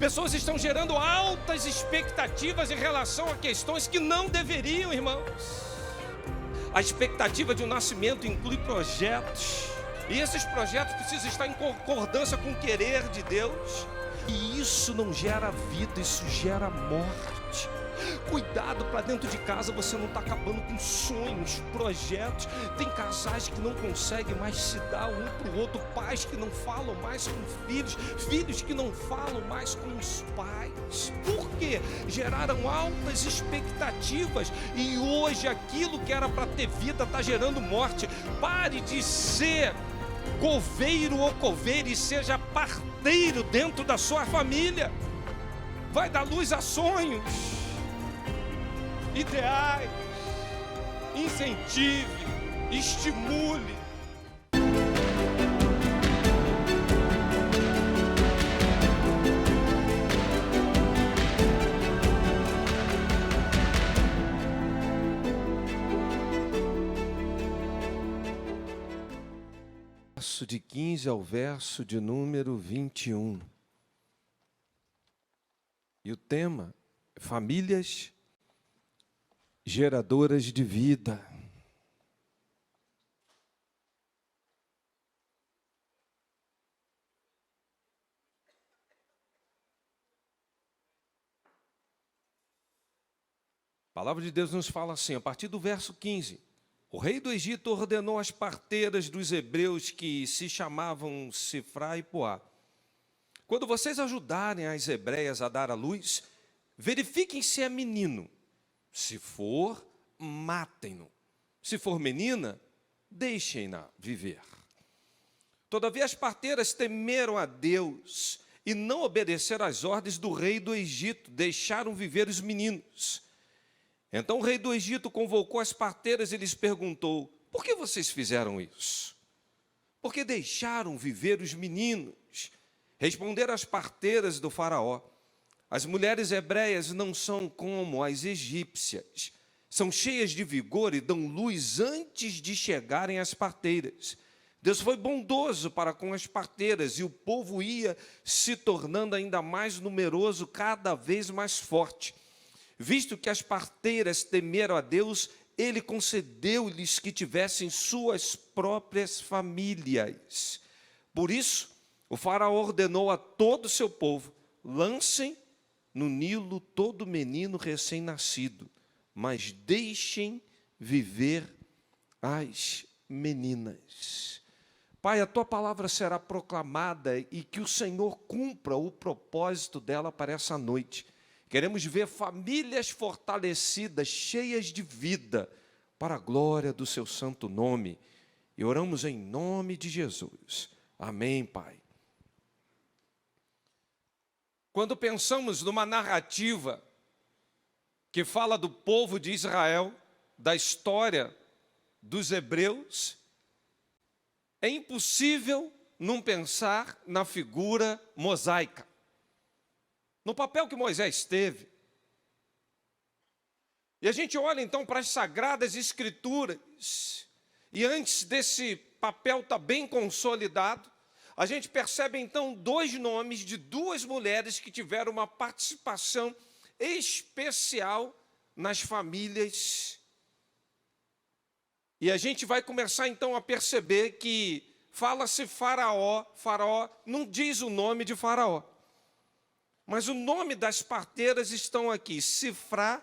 Pessoas estão gerando altas expectativas em relação a questões que não deveriam, irmãos. A expectativa de um nascimento inclui projetos, e esses projetos precisam estar em concordância com o querer de Deus. E isso não gera vida, isso gera morte. Cuidado, para dentro de casa você não está acabando com sonhos, projetos. Tem casais que não conseguem mais se dar um para o outro, pais que não falam mais com filhos, filhos que não falam mais com os pais. Por quê? Geraram altas expectativas e hoje aquilo que era para ter vida está gerando morte. Pare de ser coveiro ou coveira e seja parteiro dentro da sua família. Vai dar luz a sonhos, ideais. Incentive, estimule. Verso de 15 ao verso de número 21. E o tema: famílias geradoras de vida. A palavra de Deus nos fala assim, a partir do verso 15. O rei do Egito ordenou às parteiras dos hebreus que se chamavam Sifrá e Puá: quando vocês ajudarem as hebreias a dar à luz, verifiquem se é menino. Se for, matem-no. Se for menina, deixem-na viver. Todavia as parteiras temeram a Deus e não obedeceram às ordens do rei do Egito, deixaram viver os meninos. Então o rei do Egito convocou as parteiras e lhes perguntou: por que vocês fizeram isso? Por que deixaram viver os meninos? Responderam as parteiras do faraó: as mulheres hebreias não são como as egípcias. São cheias de vigor e dão luz antes de chegarem às parteiras. Deus foi bondoso para com as parteiras e o povo ia se tornando ainda mais numeroso, cada vez mais forte. Visto que as parteiras temeram a Deus, Ele concedeu-lhes que tivessem suas próprias famílias. Por isso, o faraó ordenou a todo o seu povo: lancem no Nilo todo menino recém-nascido, mas deixem viver as meninas. Pai, a Tua palavra será proclamada e que o Senhor cumpra o propósito dela para essa noite. Queremos ver famílias fortalecidas, cheias de vida, para a glória do Seu santo nome. E oramos em nome de Jesus. Amém, Pai. Quando pensamos numa narrativa que fala do povo de Israel, da história dos hebreus, é impossível não pensar na figura mosaica, no papel que Moisés teve. E a gente olha então para as Sagradas Escrituras, e antes desse papel estar bem consolidado, a gente percebe então dois nomes de duas mulheres que tiveram uma participação especial nas famílias. E a gente vai começar então a perceber que fala-se Faraó, Faraó não diz o nome de Faraó. Mas o nome das parteiras estão aqui, Sifrá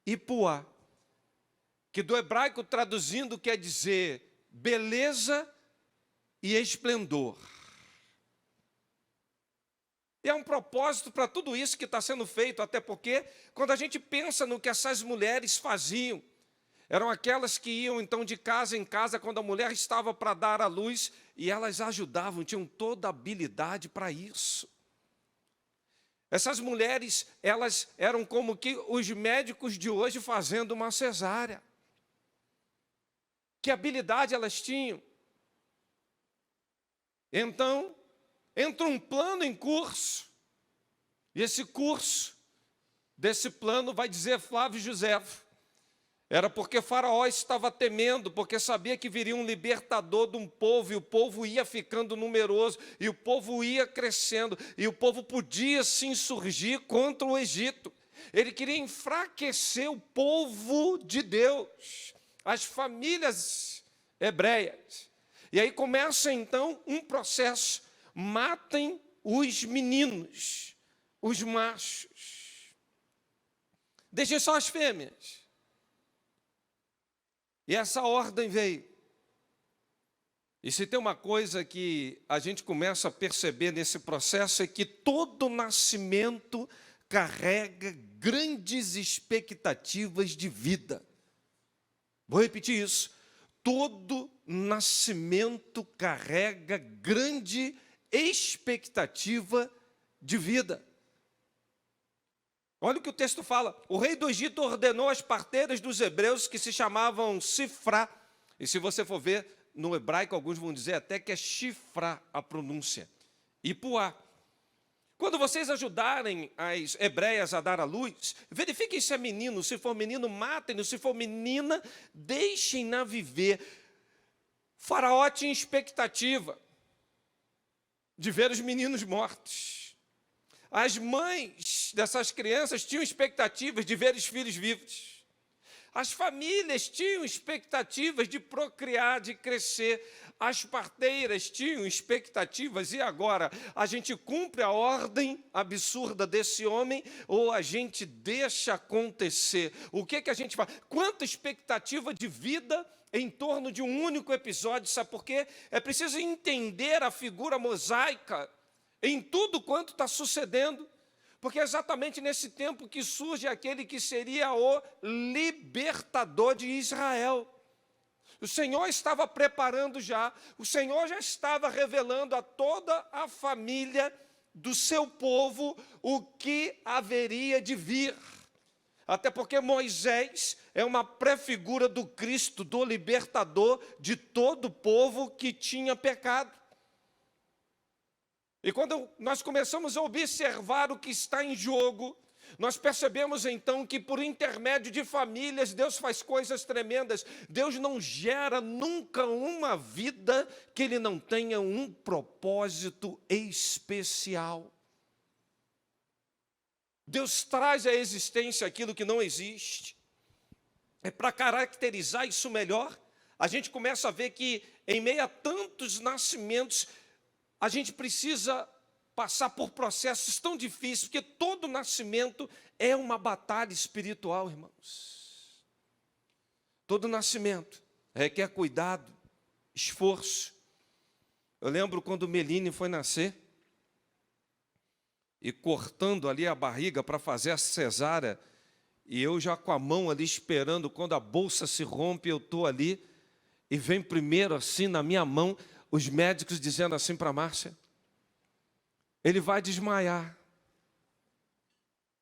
e Puá, que do hebraico traduzindo quer dizer beleza e esplendor. E é um propósito para tudo isso que está sendo feito, até porque quando a gente pensa no que essas mulheres faziam, eram aquelas que iam então de casa em casa quando a mulher estava para dar à luz, e elas ajudavam, tinham toda a habilidade para isso. Essas mulheres, elas eram como que os médicos de hoje fazendo uma cesárea. Que habilidade elas tinham? Então, entra um plano em curso, e esse curso, desse plano, vai dizer Flávio Josefo, Era porque Faraó estava temendo, porque sabia que viria um libertador de um povo, e o povo ia ficando numeroso, e o povo ia crescendo, e o povo podia se insurgir contra o Egito. Ele queria enfraquecer o povo de Deus, as famílias hebreias. E aí começa então um processo: matem os meninos, os machos, deixem só as fêmeas. E essa ordem veio. E se tem uma coisa que a gente começa a perceber nesse processo, é que todo nascimento carrega grandes expectativas de vida. Vou repetir isso. Todo nascimento carrega grande expectativa de vida. Olha o que o texto fala: o rei do Egito ordenou às parteiras dos hebreus, que se chamavam Sifrá, e se você for ver no hebraico, alguns vão dizer até que é Shifrá a pronúncia, e Puá. Quando vocês ajudarem as hebreias a dar à luz, verifiquem se é menino. Se for menino, matem-no. Se for menina, deixem-na viver. Faraó tinha expectativa de ver os meninos mortos. As mães dessas crianças tinham expectativas de ver os filhos vivos. As famílias tinham expectativas de procriar, de crescer. As parteiras tinham expectativas. E agora, a gente cumpre a ordem absurda desse homem ou a gente deixa acontecer? O que a gente faz? Quanta expectativa de vida em torno de um único episódio. Sabe por quê? É preciso entender a figura mosaica em tudo quanto está sucedendo. Porque é exatamente nesse tempo que surge aquele que seria o libertador de Israel. O Senhor estava preparando já, o Senhor já estava revelando a toda a família do seu povo o que haveria de vir. Até porque Moisés é uma prefigura do Cristo, do libertador de todo o povo que tinha pecado. E quando nós começamos a observar o que está em jogo, nós percebemos então que por intermédio de famílias, Deus faz coisas tremendas. Deus não gera nunca uma vida que Ele não tenha um propósito especial. Deus traz à existência aquilo que não existe. É para caracterizar isso melhor, a gente começa a ver que em meio a tantos nascimentos, a gente precisa passar por processos tão difíceis, porque todo nascimento é uma batalha espiritual, irmãos. Todo nascimento requer cuidado, esforço. Eu lembro quando Meline foi nascer, e cortando ali a barriga para fazer a cesárea, e eu já com a mão ali esperando, quando a bolsa se rompe, eu estou ali, e vem primeiro assim na minha mão, os médicos dizendo assim para a Márcia: ele vai desmaiar.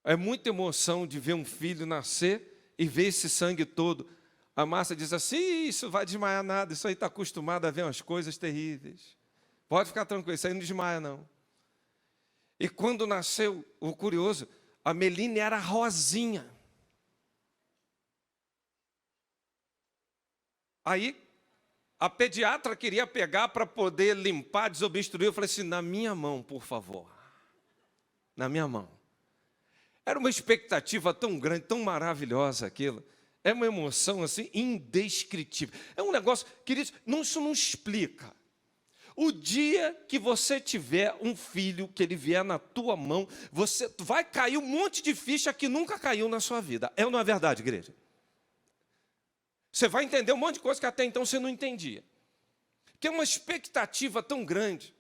É muita emoção de ver um filho nascer e ver esse sangue todo. A Márcia diz assim: isso vai desmaiar nada, isso aí está acostumado a ver umas coisas terríveis. Pode ficar tranquilo, isso aí não desmaia não. E quando nasceu, o curioso, a Meline era rosinha. Aí a pediatra queria pegar para poder limpar, desobstruir. Eu falei assim: na minha mão, por favor. Na minha mão. Era uma expectativa tão grande, tão maravilhosa aquilo. É uma emoção assim indescritível. É um negócio, queridos, isso não explica. O dia que você tiver um filho, que ele vier na tua mão, você vai cair um monte de ficha que nunca caiu na sua vida. É ou não é verdade, igreja? Você vai entender um monte de coisa que até então você não entendia. Que é uma expectativa tão grande.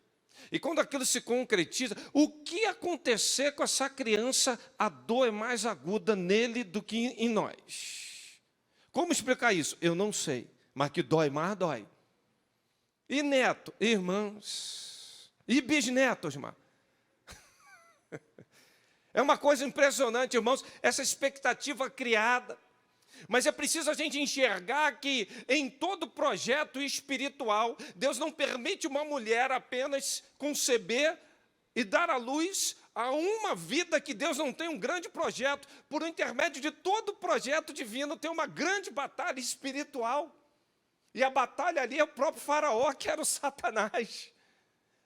E quando aquilo se concretiza, o que acontecer com essa criança, a dor é mais aguda nele do que em nós. Como explicar isso? Eu não sei, mas que dói mais, dói. E neto, irmãos, e bisnetos, irmão. É uma coisa impressionante, irmãos, essa expectativa criada. Mas é preciso a gente enxergar que em todo projeto espiritual, Deus não permite uma mulher apenas conceber e dar à luz há uma vida que Deus não tem um grande projeto. Por intermédio de todo o projeto divino, tem uma grande batalha espiritual. E a batalha ali é o próprio Faraó, que era o Satanás.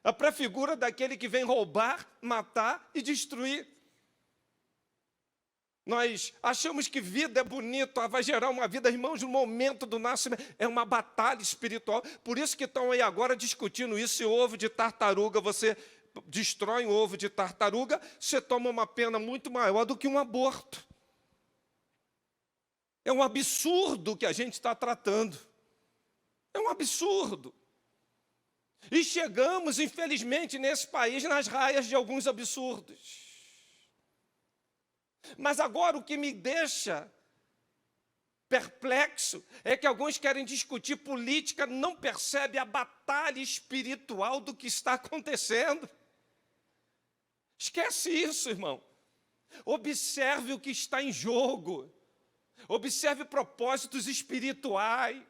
A prefigura daquele que vem roubar, matar e destruir. Nós achamos que vida é bonito, vai gerar uma vida, irmãos, no momento do nascimento. É uma batalha espiritual. Por isso que estão aí agora discutindo isso. Se o ovo de tartaruga, você destrói um ovo de tartaruga, você toma uma pena muito maior do que um aborto. É um absurdo que a gente está tratando. É um absurdo. E chegamos, infelizmente, nesse país, nas raias de alguns absurdos. Mas agora o que me deixa perplexo é que alguns querem discutir política, não percebem a batalha espiritual do que está acontecendo. Esquece isso, irmão. Observe o que está em jogo. Observe propósitos espirituais.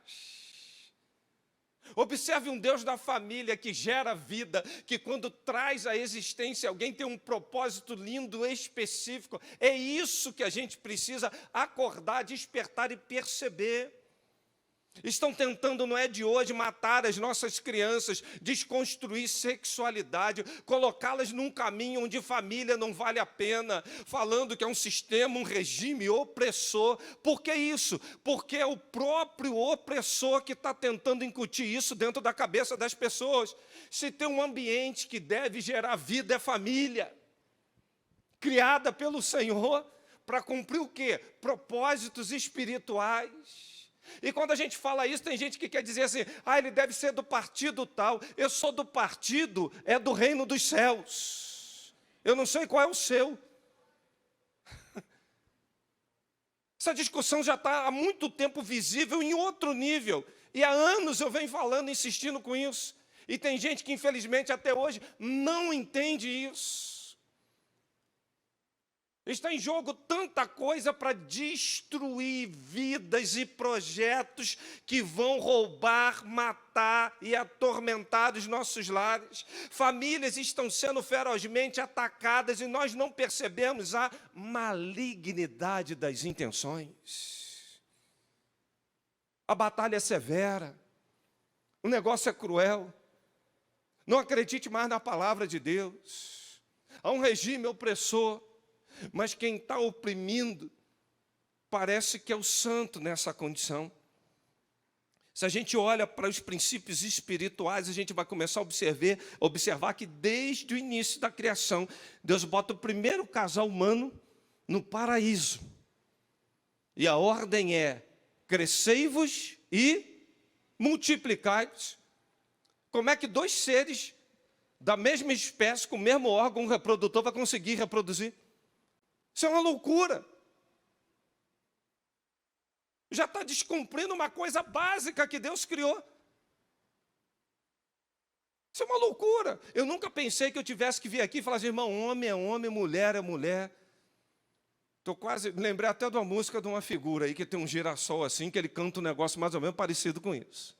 Observe um Deus da família que gera vida, que quando traz à existência alguém tem um propósito lindo, específico. É isso que a gente precisa acordar, despertar e perceber. Estão tentando, não é de hoje, matar as nossas crianças, desconstruir sexualidade, colocá-las num caminho onde família não vale a pena, falando que é um sistema, um regime opressor. Por que isso? Porque é o próprio opressor que está tentando incutir isso dentro da cabeça das pessoas. Se tem um ambiente que deve gerar vida, é família, criada pelo Senhor, para cumprir o quê? Propósitos espirituais. E quando a gente fala isso, tem gente que quer dizer assim, ele deve ser do partido tal. Eu sou do partido, é do reino dos céus. Eu não sei qual é o seu. Essa discussão já está há muito tempo visível em outro nível. E há anos eu venho falando, insistindo com isso. E tem gente que, infelizmente, até hoje, não entende isso. Está em jogo tanta coisa para destruir vidas e projetos que vão roubar, matar e atormentar os nossos lares. Famílias estão sendo ferozmente atacadas e nós não percebemos a malignidade das intenções. A batalha é severa, o negócio é cruel. Não acredite mais na palavra de Deus. Há um regime opressor. Mas quem está oprimindo parece que é o santo nessa condição. Se a gente olha para os princípios espirituais, a gente vai começar a observar que desde o início da criação, Deus bota o primeiro casal humano no paraíso. E a ordem é: crescei-vos e multiplicai-vos. Como é que dois seres da mesma espécie, com o mesmo órgão reprodutor, vai conseguir reproduzir? Isso é uma loucura. Já está descumprindo uma coisa básica que Deus criou. Isso é uma loucura. Eu nunca pensei que eu tivesse que vir aqui e falar assim, irmão, homem é homem, mulher é mulher. Lembrei até de uma música de uma figura aí que tem um girassol assim, que ele canta um negócio mais ou menos parecido com isso.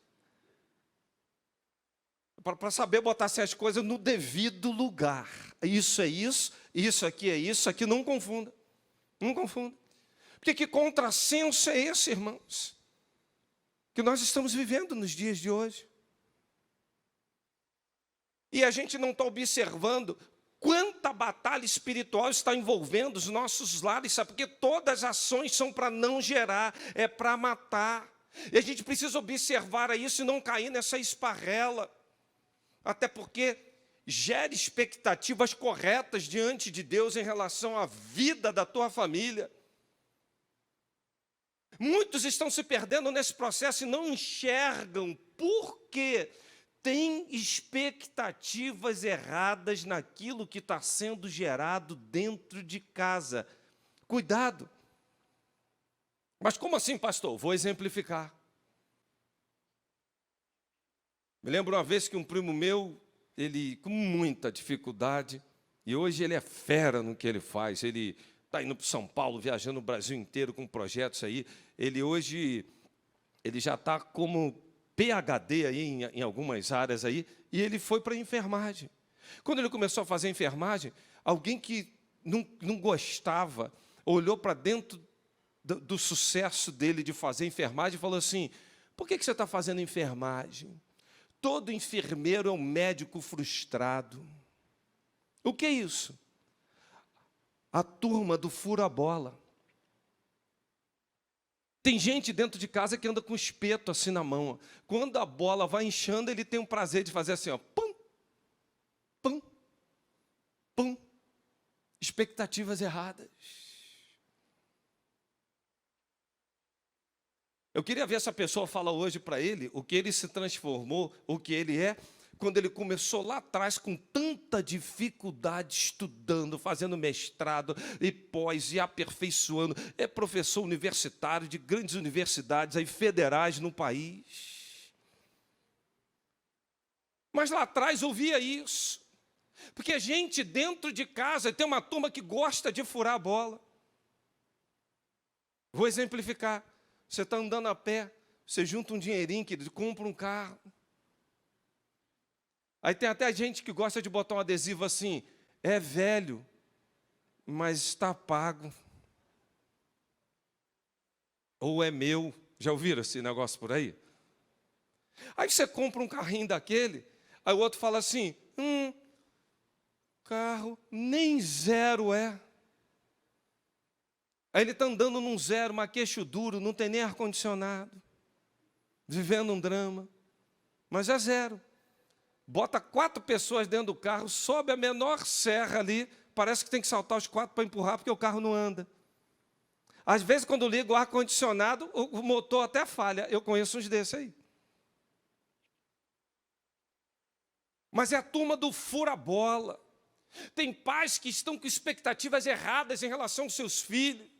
Para saber botar essas coisas no devido lugar. Isso é isso aqui não confunda. Não confunda. Porque que contrassenso é esse, irmãos? Que nós estamos vivendo nos dias de hoje. E a gente não está observando quanta batalha espiritual está envolvendo os nossos lares, sabe? Porque todas as ações são para não gerar, é para matar. E a gente precisa observar isso e não cair nessa esparrela. Até porque gera expectativas corretas diante de Deus em relação à vida da tua família. Muitos estão se perdendo nesse processo e não enxergam porque têm expectativas erradas naquilo que está sendo gerado dentro de casa. Cuidado. Mas como assim, pastor? Vou exemplificar. Me lembro uma vez que um primo meu, ele com muita dificuldade, e hoje ele é fera no que ele faz, ele está indo para São Paulo, viajando o Brasil inteiro com projetos aí, ele já está como PhD aí em algumas áreas aí, e ele foi para a enfermagem. Quando ele começou a fazer enfermagem, Alguém que não gostava, olhou para dentro do sucesso dele de fazer enfermagem e falou assim: por que você está fazendo enfermagem? Todo enfermeiro é um médico frustrado. O que é isso? A turma do fura-bola. Tem gente dentro de casa que anda com espeto assim na mão. Quando a bola vai inchando, ele tem o prazer de fazer assim, ó, pum, pum, pum. Expectativas erradas. Eu queria ver essa pessoa falar hoje para ele o que ele se transformou, o que ele é, quando ele começou lá atrás com tanta dificuldade, estudando, fazendo mestrado e pós, e aperfeiçoando. É professor universitário de grandes universidades aí, federais no país. Mas lá atrás ouvia isso. Porque a gente dentro de casa tem uma turma que gosta de furar a bola. Vou exemplificar. Você está andando a pé, você junta um dinheirinho, querido, compra um carro. Aí tem até gente que gosta de botar um adesivo assim: é velho, mas está pago. Ou é meu. Já ouviram esse negócio por aí? Aí você compra um carrinho daquele, aí o outro fala assim: carro nem zero é. Aí ele está andando num zero, uma queixo duro, não tem nem ar-condicionado, vivendo um drama, mas é zero. Bota 4 pessoas dentro do carro, sobe a menor serra ali, parece que tem que saltar os 4 para empurrar, porque o carro não anda. Às vezes, quando liga o ar-condicionado, o motor até falha. Eu conheço uns desses aí. Mas é a turma do fura-bola. Tem pais que estão com expectativas erradas em relação aos seus filhos.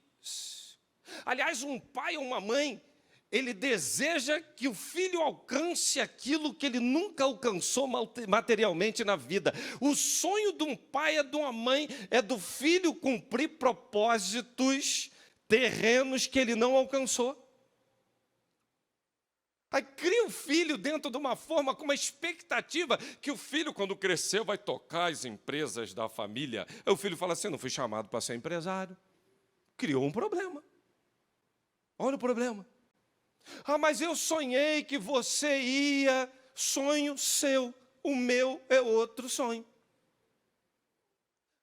Aliás, um pai ou uma mãe, ele deseja que o filho alcance aquilo que ele nunca alcançou materialmente na vida. O sonho de um pai e de uma mãe é do filho cumprir propósitos terrenos que ele não alcançou. Aí cria o filho dentro de uma forma, com uma expectativa que o filho, quando crescer, vai tocar as empresas da família. Aí o filho fala assim: não fui chamado para ser empresário. Criou um problema. Olha o problema. Ah, mas eu sonhei que você ia. Sonho seu, o meu é outro sonho.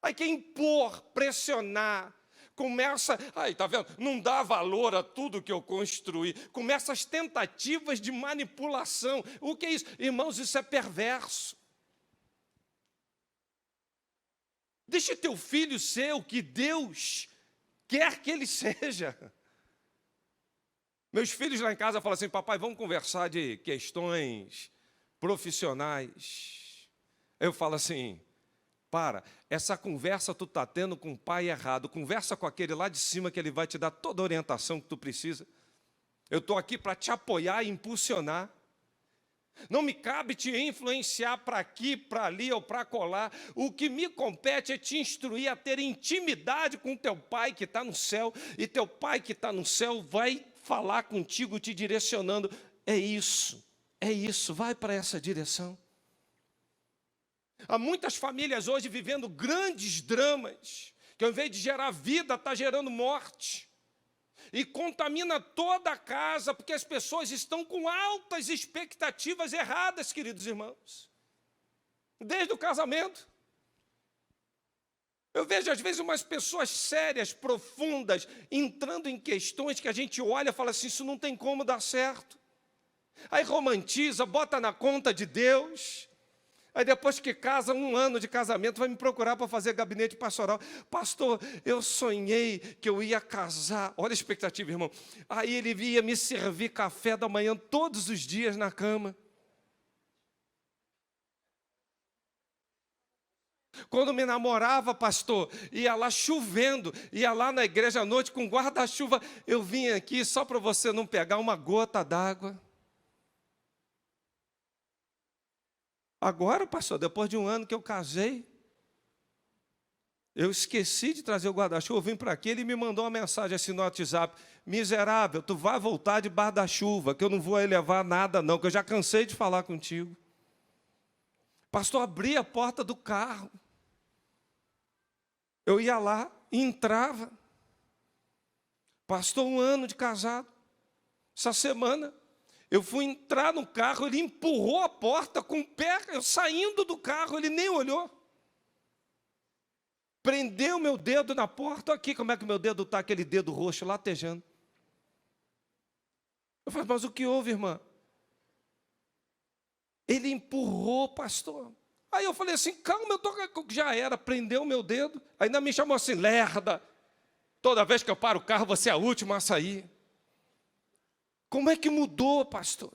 Aí quer impor, pressionar, começa, aí tá vendo, não dá valor a tudo que eu construí, começa as tentativas de manipulação. O que é isso? Irmãos, isso é perverso. Deixe teu filho ser o que Deus quer que ele seja. Meus filhos lá em casa falam assim: papai, vamos conversar de questões profissionais. Eu falo assim: essa conversa tu está tendo com o pai errado, conversa com aquele lá de cima que ele vai te dar toda a orientação que tu precisa. Eu estou aqui para te apoiar e impulsionar. Não me cabe te influenciar para aqui, para ali ou para colar. O que me compete é te instruir a ter intimidade com teu pai que está no céu, e teu pai que está no céu vai falar contigo, te direcionando. É isso, vai para essa direção. Há muitas famílias hoje vivendo grandes dramas, que ao invés de gerar vida, está gerando morte. E contamina toda a casa, porque as pessoas estão com altas expectativas erradas, queridos irmãos. Desde o casamento. Eu vejo, às vezes, umas pessoas sérias, profundas, entrando em questões que a gente olha e fala assim: isso não tem como dar certo. Aí romantiza, bota na conta de Deus. Aí depois que casa, 1 ano de casamento, vai me procurar para fazer gabinete pastoral. Pastor, eu sonhei que eu ia casar. Olha a expectativa, irmão. Aí ele ia me servir café da manhã todos os dias na cama. Quando me namorava, pastor, ia lá chovendo, ia lá na igreja à noite com guarda-chuva. Eu vim aqui só para você não pegar uma gota d'água. Agora, pastor, depois de 1 ano que eu casei, eu esqueci de trazer o guarda-chuva, eu vim para aqui, ele me mandou uma mensagem assim no WhatsApp: miserável, tu vai voltar debaixo da chuva, que eu não vou levar nada não, que eu já cansei de falar contigo. Pastor, abri a porta do carro. Eu ia lá e entrava. Pastor, 1 ano de casado. Essa semana, eu fui entrar no carro, ele empurrou a porta com o pé, eu saindo do carro, ele nem olhou. Prendeu meu dedo na porta, aqui como é que o meu dedo está, aquele dedo roxo latejando. Eu falei, mas o que houve, irmã? Ele empurrou, pastor. Aí eu falei assim, calma, já era, prendeu meu dedo. Ainda me chamou assim, lerda. Toda vez que eu paro o carro, você é a última a sair. Como é que mudou, pastor?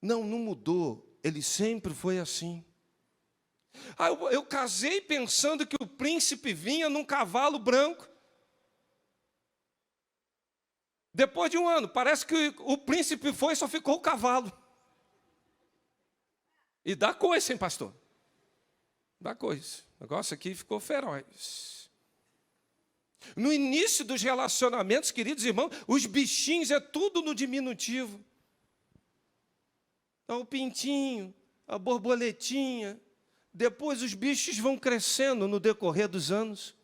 Não mudou. Ele sempre foi assim. Eu casei pensando que o príncipe vinha num cavalo branco. Depois de 1 ano, parece que o príncipe foi e só ficou o cavalo. E dá coisa, hein, pastor? Dá coisa. O negócio aqui ficou feroz. No início dos relacionamentos, queridos irmãos, os bichinhos é tudo no diminutivo. Então, o pintinho, a borboletinha. Depois os bichos vão crescendo no decorrer dos anos.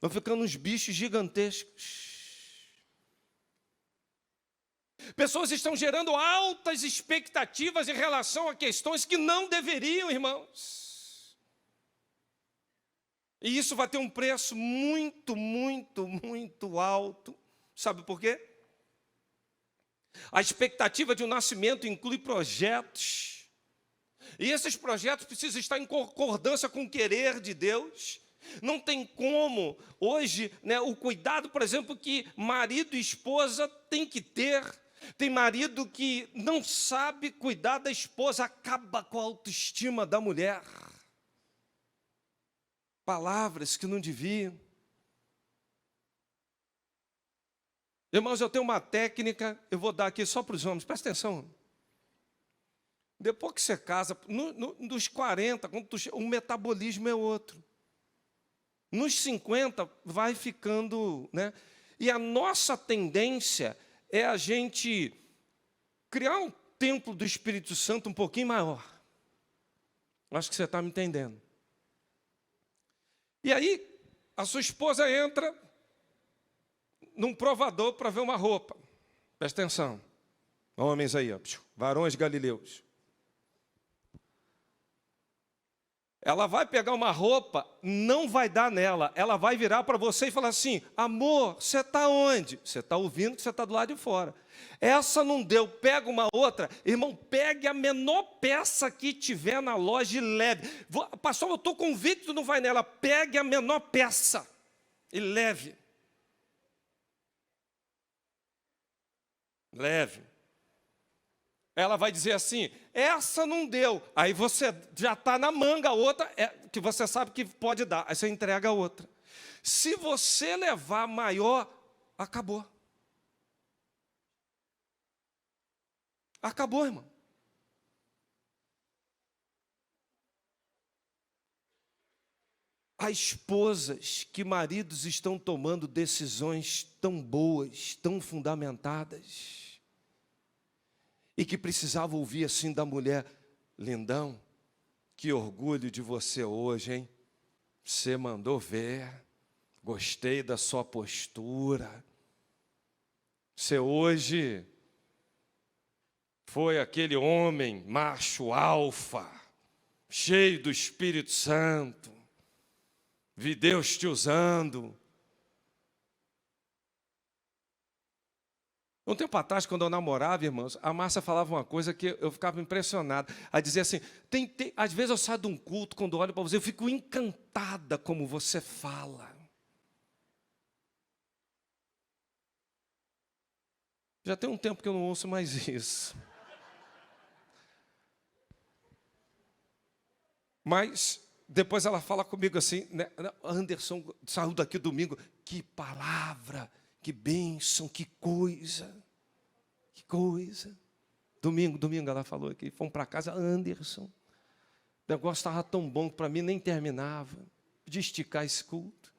Vão ficando uns bichos gigantescos. Pessoas estão gerando altas expectativas em relação a questões que não deveriam, irmãos. E isso vai ter um preço muito, muito, muito alto. Sabe por quê? A expectativa de um nascimento inclui projetos. E esses projetos precisam estar em concordância com o querer de Deus. Não tem como, hoje, o cuidado, por exemplo, que marido e esposa têm que ter. Tem marido que não sabe cuidar da esposa, acaba com a autoestima da mulher. Palavras que não deviam. Irmãos, eu tenho uma técnica, eu vou dar aqui só para os homens, presta atenção. Depois que você casa, nos 40, o metabolismo é outro. Nos 50, vai ficando, E a nossa tendência é a gente criar um templo do Espírito Santo um pouquinho maior. Acho que você está me entendendo. E aí, a sua esposa entra num provador para ver uma roupa. Presta atenção. Homens aí, varões galileus. Ela vai pegar uma roupa, não vai dar nela. Ela vai virar para você e falar assim, amor, você está onde? Você está ouvindo que você está do lado de fora. Essa não deu, pega uma outra. Irmão, pegue a menor peça que tiver na loja e leve. Pastor, eu estou convicto, não vai nela. Pegue a menor peça e leve. Leve. Ela vai dizer assim, essa não deu. Aí você já está na manga, a outra, que você sabe que pode dar. Aí você entrega a outra. Se você levar maior, acabou. Acabou, irmão. Há esposas que maridos estão tomando decisões tão boas, tão fundamentadas, e que precisava ouvir assim da mulher, lindão, que orgulho de você hoje, hein? Você mandou ver, gostei da sua postura. Você hoje foi aquele homem macho alfa, cheio do Espírito Santo, vi Deus te usando. Um tempo atrás, quando eu namorava, irmãos, a Márcia falava uma coisa que eu ficava impressionado. Ela dizia assim, às vezes eu saio de um culto, quando eu olho para você, eu fico encantada como você fala. Já tem um tempo que eu não ouço mais isso. Mas depois ela fala comigo assim, Anderson, saiu daqui domingo, que palavra, que bênção, que coisa. Que coisa. Domingo ela falou aqui, fomos para casa, Anderson, o negócio estava tão bom que para mim nem terminava, de esticar esse culto.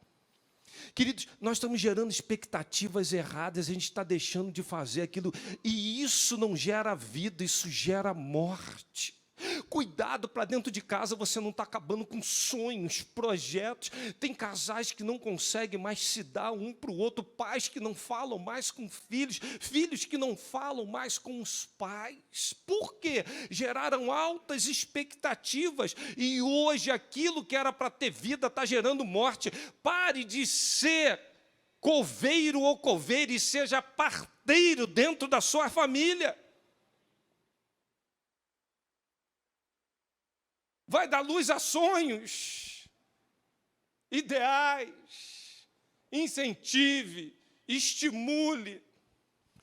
Queridos, nós estamos gerando expectativas erradas, a gente está deixando de fazer aquilo, e isso não gera vida, isso gera morte. Cuidado para dentro de casa, você não está acabando com sonhos, projetos. Tem casais que não conseguem mais se dar um para o outro, pais que não falam mais com filhos, filhos que não falam mais com os pais. Por quê? Geraram altas expectativas e hoje aquilo que era para ter vida está gerando morte. Pare de ser coveiro ou coveira e seja parteiro dentro da sua família. Vai dar luz a sonhos, ideais, incentive, estimule.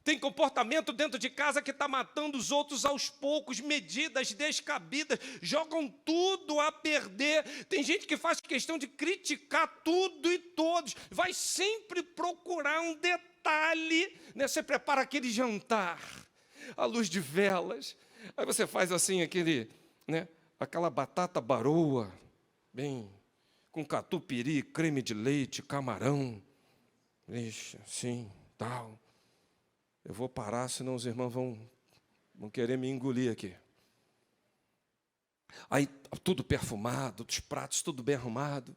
Tem comportamento dentro de casa que está matando os outros aos poucos, medidas descabidas, jogam tudo a perder. Tem gente que faz questão de criticar tudo e todos, vai sempre procurar um detalhe, né? Você prepara aquele jantar, à luz de velas, aí você faz assim aquele, né? Aquela batata baroa, bem, com catupiry, creme de leite, camarão, ixi, assim, tal. Eu vou parar, senão os irmãos vão querer me engolir aqui. Aí, tudo perfumado, os pratos tudo bem arrumado.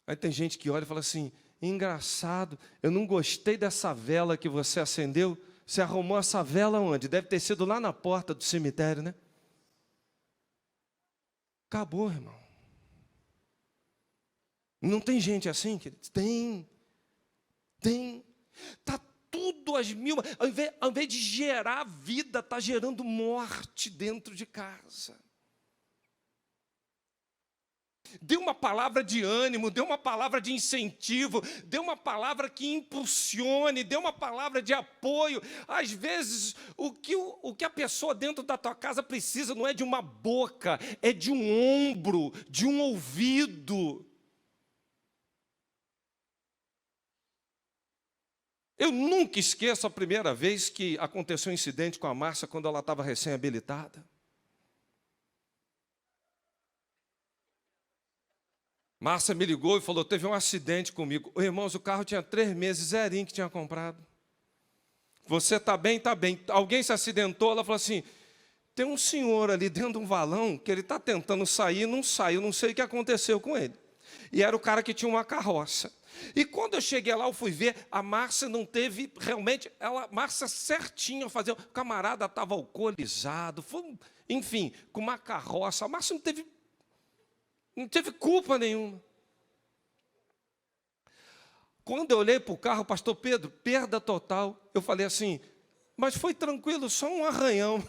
Aí tem gente que olha e fala assim, engraçado, eu não gostei dessa vela que você acendeu. Você arrumou essa vela onde? Deve ter sido lá na porta do cemitério, né? Acabou, irmão. Não tem gente assim, queridos? Tem. Está tudo às mil. Ao invés de gerar vida, está gerando morte dentro de casa. Dê uma palavra de ânimo, dê uma palavra de incentivo, dê uma palavra que impulsione, dê uma palavra de apoio. Às vezes, o que a pessoa dentro da tua casa precisa não é de uma boca, é de um ombro, de um ouvido. Eu nunca esqueço a primeira vez que aconteceu um incidente com a Márcia quando ela estava recém-habilitada. Márcia me ligou e falou, teve um acidente comigo. Irmãos, o carro tinha 3 meses, zerinho que tinha comprado. Você está bem? Está bem. Alguém se acidentou? Ela falou assim, tem um senhor ali dentro de um valão que ele está tentando sair, não saiu, não sei o que aconteceu com ele. E era o cara que tinha uma carroça. E quando eu cheguei lá, eu fui ver, a Márcia não teve, realmente, Márcia certinha, o camarada estava alcoolizado, enfim, com uma carroça. A Márcia não teve culpa nenhuma. Quando eu olhei para o carro, pastor Pedro, perda total. Eu falei assim, mas foi tranquilo, só um arranhão.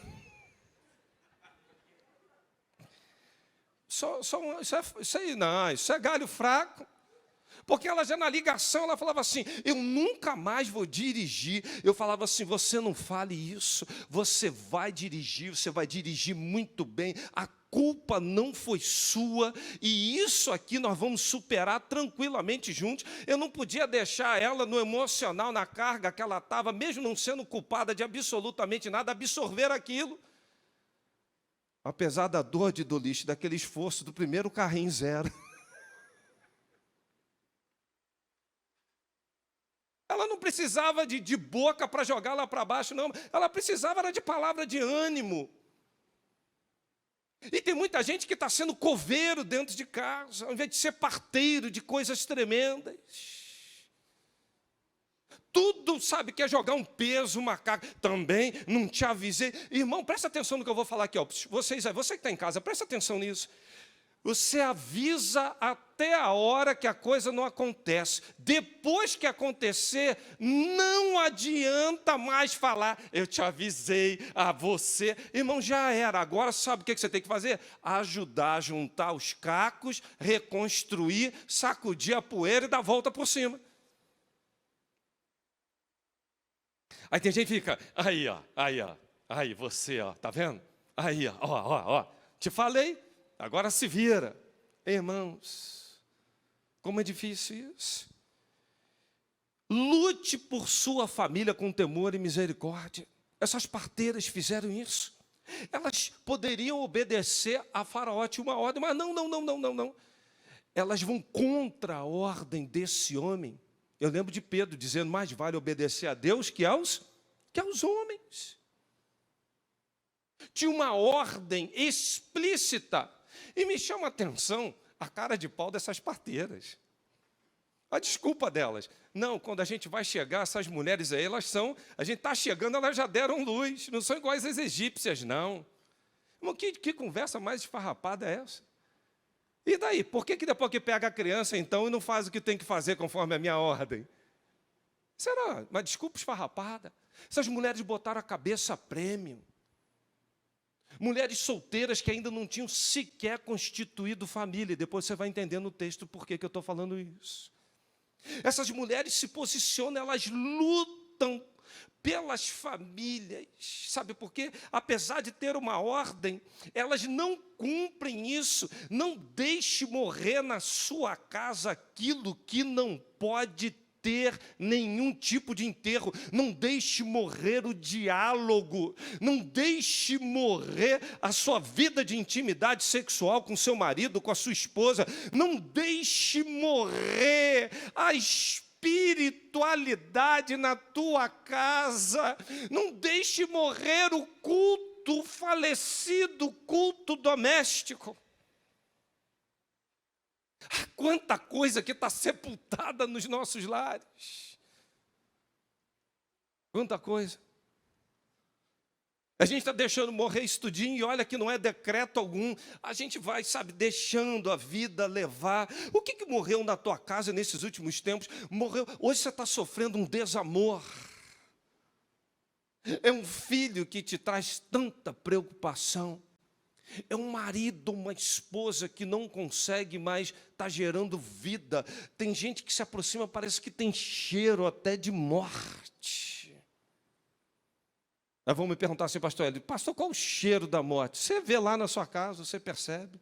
Isso é galho fraco. Porque ela já na ligação, ela falava assim, eu nunca mais vou dirigir. Eu falava assim, você não fale isso, você vai dirigir muito bem. A culpa não foi sua, e isso aqui nós vamos superar tranquilamente juntos. Eu não podia deixar ela no emocional, na carga que ela estava, mesmo não sendo culpada de absolutamente nada, absorver aquilo. Apesar da dor de dolice, daquele esforço do primeiro carrinho zero. Ela não precisava de boca para jogar lá para baixo, não. Ela precisava era de palavra de ânimo. E tem muita gente que está sendo coveiro dentro de casa, ao invés de ser parteiro de coisas tremendas. Tudo, sabe, quer jogar um peso, uma carga. Também não te avisei. Irmão, presta atenção no que eu vou falar aqui. Ó. Você que está em casa, presta atenção nisso. Você avisa até a hora que a coisa não acontece. Depois que acontecer, não adianta mais falar, eu te avisei a você. Irmão, já era. Agora sabe o que você tem que fazer? Ajudar a juntar os cacos, reconstruir, sacudir a poeira e dar a volta por cima. Aí tem gente que fica, aí você, ó, tá vendo? Aí, ó, te falei. Agora se vira. Irmãos, como é difícil isso. Lute por sua família com temor e misericórdia. Essas parteiras fizeram isso. Elas poderiam obedecer a Faraó, tinha uma ordem, mas não. Elas vão contra a ordem desse homem. Eu lembro de Pedro dizendo, mais vale obedecer a Deus que aos homens. tinha uma ordem explícita. E me chama a atenção a cara de pau dessas parteiras. A desculpa delas. Não, quando a gente vai chegar, essas mulheres aí, a gente está chegando, elas já deram luz. Não são iguais às egípcias, não. Irmão, que conversa mais esfarrapada é essa? E daí? Por que depois que pega a criança, então, e não faz o que tem que fazer conforme a minha ordem? Será? Mas desculpa esfarrapada. Essas mulheres botaram a cabeça a prêmio. Mulheres solteiras que ainda não tinham sequer constituído família. Depois você vai entender no texto por que eu estou falando isso. Essas mulheres se posicionam, elas lutam pelas famílias. Sabe por quê? Apesar de ter uma ordem, elas não cumprem isso. Não deixe morrer na sua casa aquilo que não pode ter nenhum tipo de enterro. Não deixe morrer o diálogo. Não deixe morrer a sua vida de intimidade sexual com seu marido, com a sua esposa. Não deixe morrer a espiritualidade na tua casa. Não deixe morrer o culto falecido, culto doméstico. Quanta coisa que está sepultada nos nossos lares. Quanta coisa. A gente está deixando morrer isso tudinho, e olha que não é decreto algum. A gente vai, sabe, deixando a vida levar. O que morreu na tua casa nesses últimos tempos? Morreu. Hoje você está sofrendo um desamor. É um filho que te traz tanta preocupação. É um marido, uma esposa que não consegue mais estar gerando vida. Tem gente que se aproxima, parece que tem cheiro até de morte. Aí vão me perguntar assim, pastor Hélio, pastor, qual o cheiro da morte? Você vê lá na sua casa, você percebe.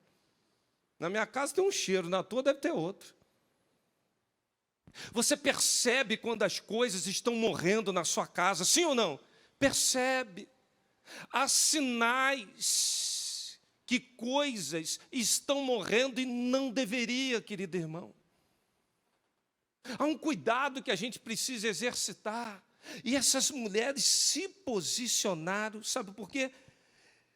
Na minha casa tem um cheiro, na tua deve ter outro. Você percebe quando as coisas estão morrendo na sua casa, sim ou não? Percebe. Há sinais que coisas estão morrendo e não deveria, querido irmão. Há um cuidado que a gente precisa exercitar. E essas mulheres se posicionaram, sabe por quê?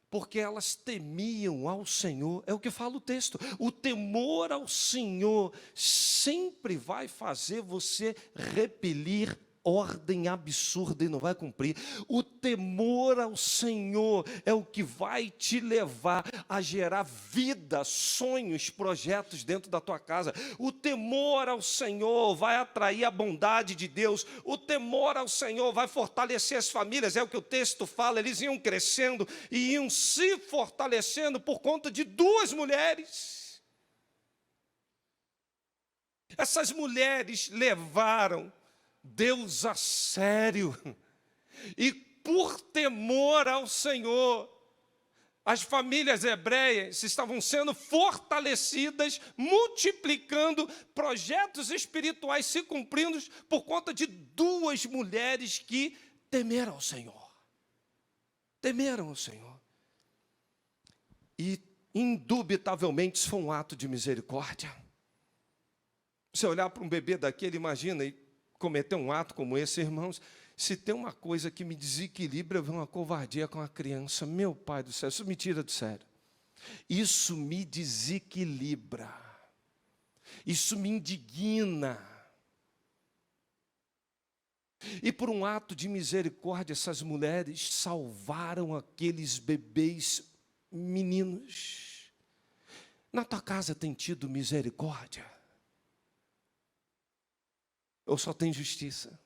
Porque elas temiam ao Senhor. É o que fala o texto. O temor ao Senhor sempre vai fazer você repelir ordem absurda e não vai cumprir. O temor ao Senhor é o que vai te levar a gerar vida, sonhos, projetos dentro da tua casa. O temor ao Senhor vai atrair a bondade de Deus. O temor ao Senhor vai fortalecer as famílias. É o que o texto fala. Eles iam crescendo e iam se fortalecendo por conta de duas mulheres. Essas mulheres levaram Deus a sério, e por temor ao Senhor, as famílias hebreias estavam sendo fortalecidas, multiplicando, projetos espirituais se cumprindo por conta de duas mulheres que temeram ao Senhor. Temeram ao Senhor. E, indubitavelmente, isso foi um ato de misericórdia. Você olhar para um bebê daquele, imagina, e cometer um ato como esse, irmãos, se tem uma coisa que me desequilibra, eu ver uma covardia com a criança, meu pai do céu, isso me tira do sério. Isso me desequilibra. Isso me indigna. E por um ato de misericórdia, essas mulheres salvaram aqueles bebês meninos. Na tua casa tem tido misericórdia? Ou só tem justiça?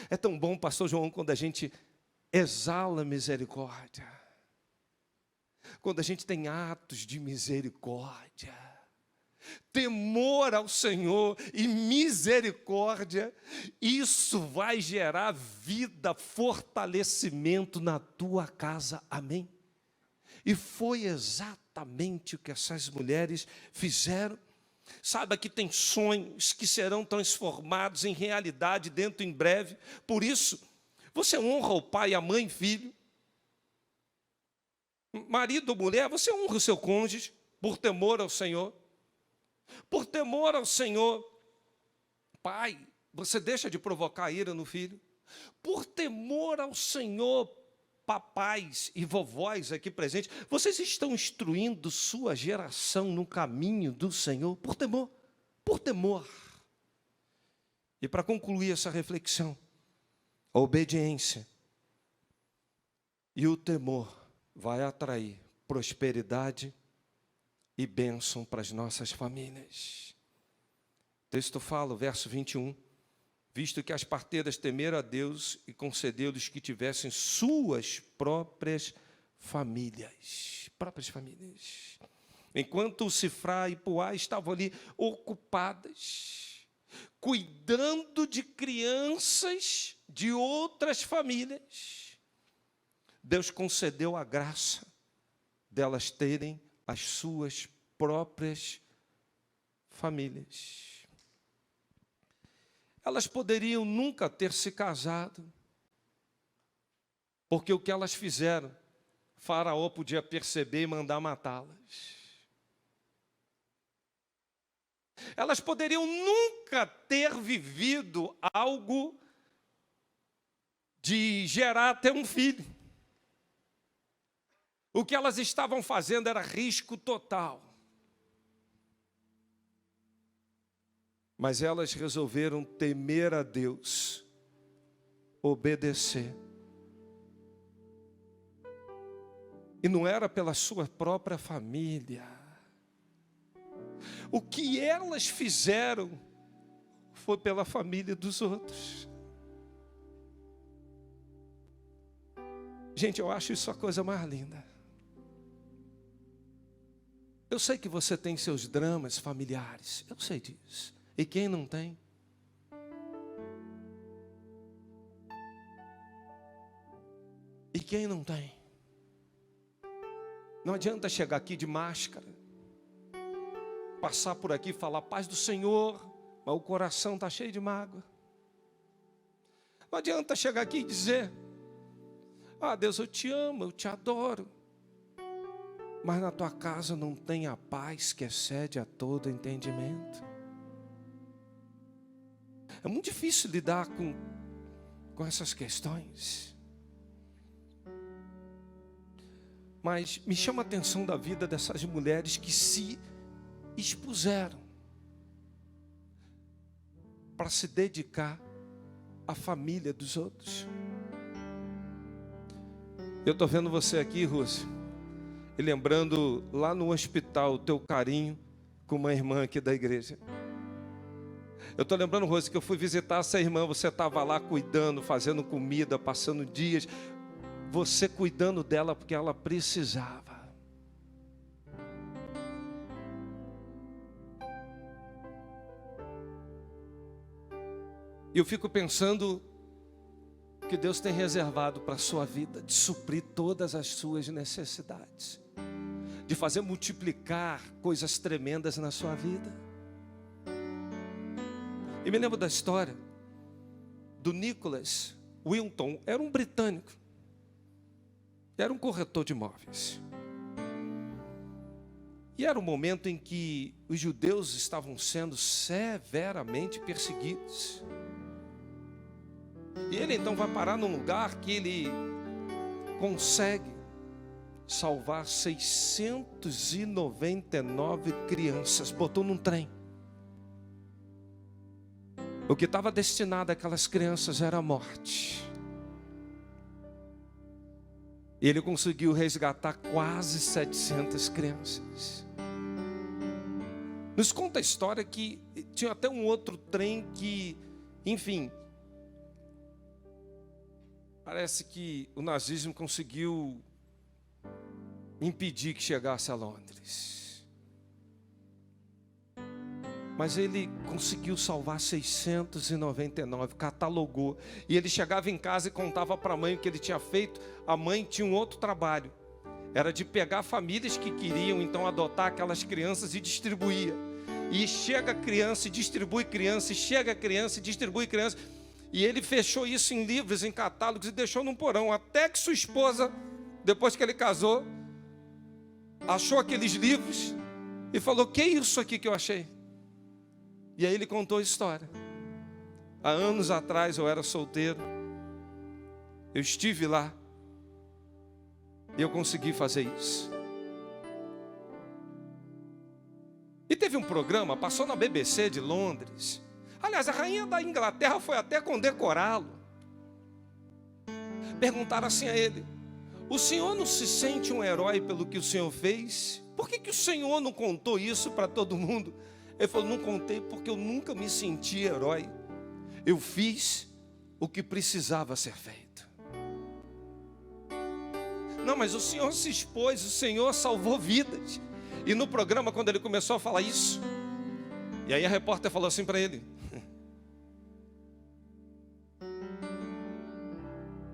É tão bom, pastor João, quando a gente exala misericórdia. Quando a gente tem atos de misericórdia. Temor ao Senhor e misericórdia, isso vai gerar vida, fortalecimento na tua casa, amém? E foi exatamente o que essas mulheres fizeram. Saiba que tem sonhos que serão transformados em realidade dentro em breve. Por isso, você honra o pai, a mãe, filho. Marido ou mulher, você honra o seu cônjuge por temor ao Senhor. Por temor ao Senhor. Pai, você deixa de provocar ira no filho. Por temor ao Senhor, papais e vovós aqui presentes, vocês estão instruindo sua geração no caminho do Senhor por temor, por temor. E para concluir essa reflexão, a obediência e o temor vai atrair prosperidade e bênção para as nossas famílias. O texto fala, verso 21, visto que as parteiras temeram a Deus e concedeu-lhes que tivessem suas próprias famílias. Enquanto Sifrá e Puá estavam ali ocupadas, cuidando de crianças de outras famílias, Deus concedeu a graça delas terem as suas próprias famílias. Elas poderiam nunca ter se casado, porque o que elas fizeram, Faraó podia perceber e mandar matá-las. Elas poderiam nunca ter vivido algo de gerar até um filho. O que elas estavam fazendo era risco total. Mas elas resolveram temer a Deus, obedecer. E não era pela sua própria família. O que elas fizeram foi pela família dos outros. Gente, eu acho isso a coisa mais linda. Eu sei que você tem seus dramas familiares, eu sei disso. E quem não tem? E quem não tem? Não adianta chegar aqui de máscara, passar por aqui e falar paz do Senhor, mas o coração está cheio de mágoa. Não adianta chegar aqui e dizer, Deus, eu te amo, eu te adoro, mas na tua casa não tem a paz que excede a todo entendimento. É muito difícil lidar com essas questões. Mas me chama a atenção da vida dessas mulheres que se expuseram para se dedicar à família dos outros. Eu estou vendo você aqui, Rússia, e lembrando lá no hospital o teu carinho com uma irmã aqui da igreja. Eu estou lembrando, Rose, que eu fui visitar essa irmã, você estava lá cuidando, fazendo comida, passando dias, você cuidando dela porque ela precisava. E eu fico pensando que Deus tem reservado para a sua vida, de suprir todas as suas necessidades, de fazer multiplicar coisas tremendas na sua vida. E me lembro da história do Nicholas Wilton, era um britânico, era um corretor de imóveis. E era um momento em que os judeus estavam sendo severamente perseguidos. E ele então vai parar num lugar que ele consegue salvar 699 crianças, botou num trem. O que estava destinado àquelas crianças era a morte. E ele conseguiu resgatar quase 700 crianças. Nos conta a história que tinha até um outro trem que, enfim, parece que o nazismo conseguiu impedir que chegasse a Londres. Mas ele conseguiu salvar 699, catalogou. E ele chegava em casa e contava para a mãe o que ele tinha feito. A mãe tinha um outro trabalho. Era de pegar famílias que queriam então adotar aquelas crianças e distribuía. E chega a criança e distribui criança, e chega a criança e distribui criança. E ele fechou isso em livros, em catálogos e deixou num porão. Até que sua esposa, depois que ele casou, achou aqueles livros e falou, que é isso aqui que eu achei? E aí ele contou a história. Há anos atrás eu era solteiro. Eu estive lá E eu consegui fazer isso. E teve um programa, passou na BBC de Londres. Aliás, a rainha da Inglaterra foi até condecorá-lo. Perguntaram assim a ele: o senhor não se sente um herói pelo que o senhor fez? Por que o senhor não contou isso para todo mundo? Ele falou: não contei porque eu nunca me senti herói. Eu fiz o que precisava ser feito. Não, mas o senhor se expôs, o senhor salvou vidas. E no programa, quando ele começou a falar isso, e aí a repórter falou assim para ele: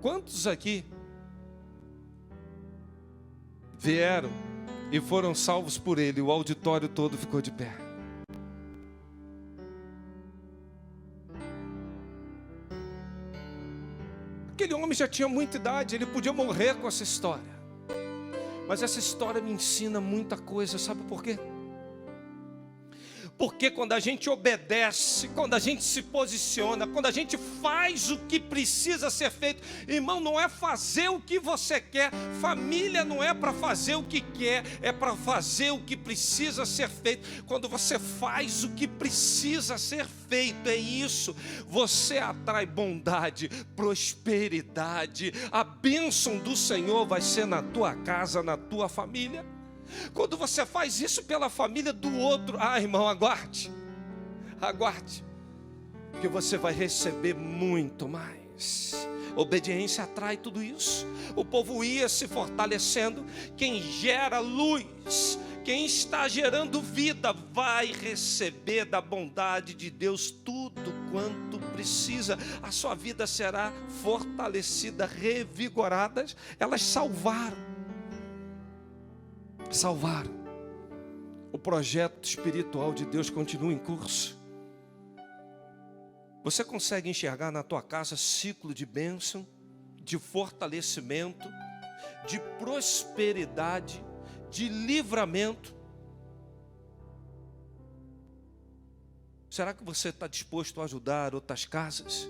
quantos aqui vieram e foram salvos por ele? O auditório todo ficou de pé. Aquele homem já tinha muita idade, ele podia morrer com essa história. Mas essa história me ensina muita coisa, sabe por quê? Porque quando a gente obedece, quando a gente se posiciona, quando a gente faz o que precisa ser feito, irmão, não é fazer o que você quer, família não é para fazer o que quer, é para fazer o que precisa ser feito. Quando você faz o que precisa ser feito, é isso, você atrai bondade, prosperidade, a bênção do Senhor vai ser na tua casa, na tua família. Quando você faz isso pela família do outro, irmão, aguarde, que você vai receber muito mais. Obediência atrai tudo isso. O povo ia se fortalecendo. Quem gera luz, quem está gerando vida, vai receber da bondade de Deus tudo quanto precisa. A sua vida será fortalecida, revigorada. Elas salvaram. O projeto espiritual de Deus continua em curso. Você consegue enxergar na tua casa ciclo de bênção, de fortalecimento, de prosperidade, de livramento? Será que você está disposto a ajudar outras casas?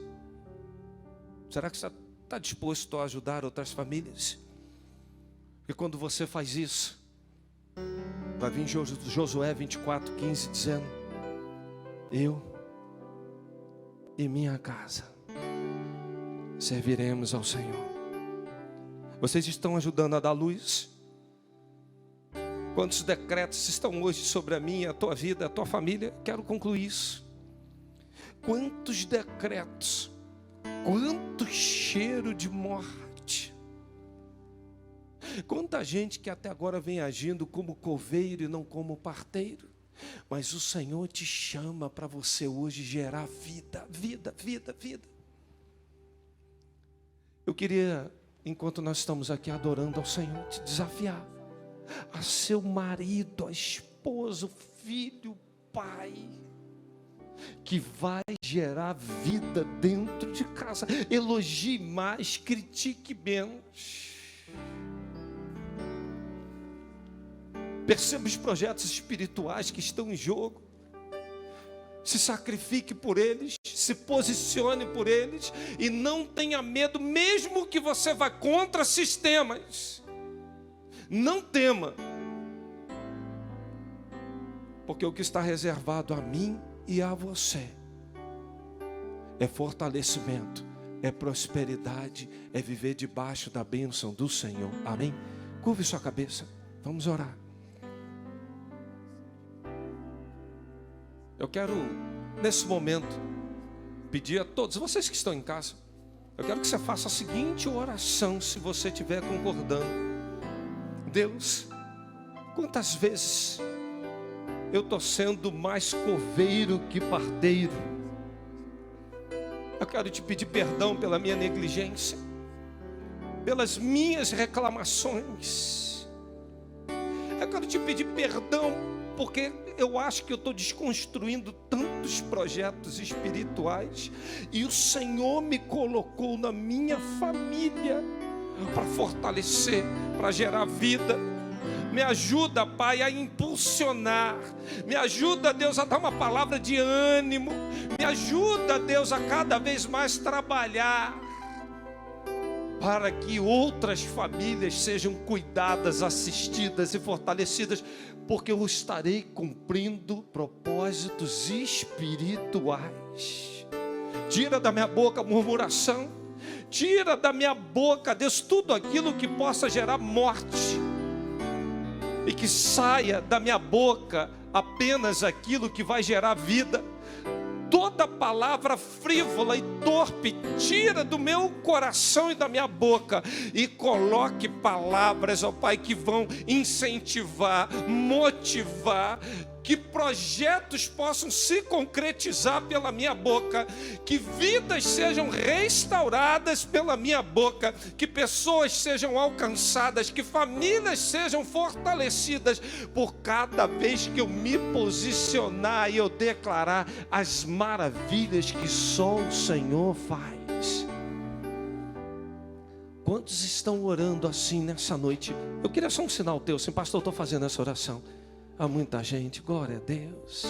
Será que você está disposto a ajudar outras famílias? E quando você faz isso, vai vir Josué 24:15 dizendo: eu e minha casa serviremos ao Senhor. Vocês estão ajudando a dar luz? Quantos decretos estão hoje sobre a minha, a tua vida, a tua família? Quero concluir isso. Quantos decretos, quanto cheiro de morte. Quanta gente que até agora vem agindo como coveiro e não como parteiro. Mas o Senhor te chama para você hoje gerar vida. Eu queria, enquanto nós estamos aqui adorando ao Senhor, te desafiar a ser o marido, a esposa, o filho, o pai, que vai gerar vida dentro de casa. Elogie mais, critique menos. Perceba os projetos espirituais que estão em jogo. Se sacrifique por eles, se posicione por eles e não tenha medo, mesmo que você vá contra sistemas. Não tema, porque o que está reservado a mim e a você é fortalecimento, é prosperidade, é viver debaixo da bênção do Senhor. Amém? Curve sua cabeça, vamos orar. Eu quero, nesse momento, pedir a todos, vocês que estão em casa, eu quero que você faça a seguinte oração, se você estiver concordando. Deus, quantas vezes eu estou sendo mais coveiro que parteiro? Eu quero te pedir perdão pela minha negligência, pelas minhas reclamações. Eu quero te pedir perdão porque eu acho que eu estou desconstruindo tantos projetos espirituais e o Senhor me colocou na minha família para fortalecer, para gerar vida. Me ajuda, Pai, a impulsionar. Me ajuda, Deus, a dar uma palavra de ânimo. Me ajuda, Deus, a cada vez mais trabalhar para que outras famílias sejam cuidadas, assistidas e fortalecidas, porque eu estarei cumprindo propósitos espirituais. Tira da minha boca murmuração, tira da minha boca, Deus, tudo aquilo que possa gerar morte, e que saia da minha boca apenas aquilo que vai gerar vida. Toda palavra frívola e torpe, tira do meu coração e da minha boca, e coloque palavras, ó Pai, que vão incentivar, motivar, que projetos possam se concretizar pela minha boca, que vidas sejam restauradas pela minha boca, que pessoas sejam alcançadas, que famílias sejam fortalecidas, por cada vez que eu me posicionar e eu declarar as maravilhas que só o Senhor faz. Quantos estão orando assim nessa noite? Eu queria só um sinal teu, assim, pastor, eu estou fazendo essa oração. Há muita gente, glória a Deus,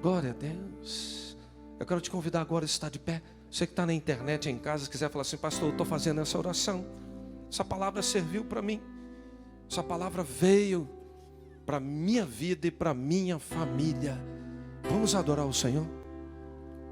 glória a Deus. Eu quero te convidar agora a estar de pé. Você que está na internet, em casa, se quiser falar assim, pastor, eu estou fazendo essa oração. Essa palavra serviu para mim. Essa palavra veio para a minha vida e para a minha família. Vamos adorar o Senhor?